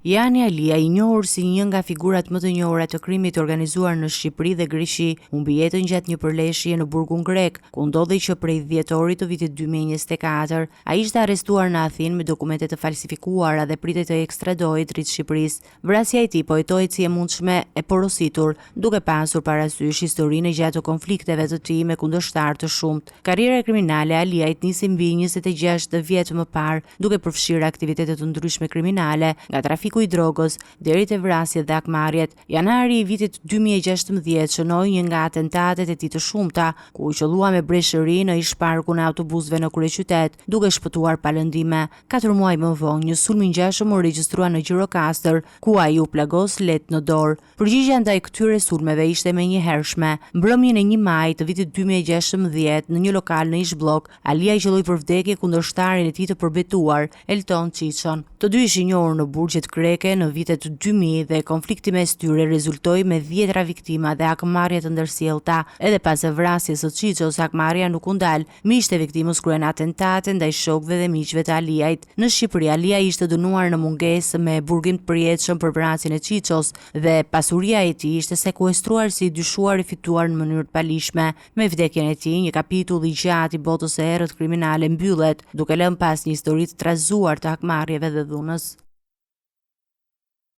Jani Alia, i njohur si një nga figurat më të njohura të krimit organizuar në Shqipëri dhe Greqi, humbi jetën gjatë një përleshje në burgun grek, ku ndodhej që prej dhjetorit të vitit 2024, ai ishte arrestuar në Athinë me dokumente të falsifikuara dhe pritej të ekstradohej drejt Shqipërisë. Vrasja e tij po hetohet si e mundshme e porositur, duke pasur parasysh historinë e gjatë të konflikteve të tij me kundërshtar të shumt. Karriera kriminale e Aliait nisi mbi 26 vjet më parë, duke përfshirë aktivitete të ndryshme kriminale, nga trafiku i drogës deri te vrasjet dhe akmarrjet. Janari i vitit 2016 shënoi një nga atentatet e tij të shumta, ku u qellua me breshëri në ish-parkun e autobusëve në kryeqytet, duke shpëtuar palëndime. 4 muaj më vonë, një sulm i ngjashëm u regjistrua në Gjirokastër, ku ai u plagos letë në dorë. Përgjigjja ndaj këtyre sulmeve ishte menjëhershme. Mbrëmjen e 1 maj të vitit 2016, në një lokal në ish-bllok, Alia i qelloi për vdekje kundërshtarin e tij të përbetuar, Elton Çiçon. Të dy ishin njohur në burgjet greke në vitet 2000 dhe konflikti mes tyre rezultoi me 10 viktima dhe akmarrje të ndërsjellta. Edhe pas vrasjes së Çiços, akmarrja nuk u ndal. Miqtë e viktimës kryen atentate ndaj shokëve dhe miqve të Aliait. Në Shqipëri, Alia ishte dënuar në mungesë me burgim të përjetshëm për vrasjen e Çiços dhe pasuria e tij ishte sekuestruar si i dyshuar e fituar në mënyrë të palishme. Me vdekjen e tij, një kapitull i gjatë i botës së errët kriminale mbyllet, duke lënë pas një histori të trazuar të akmarrjeve dhe dhunës.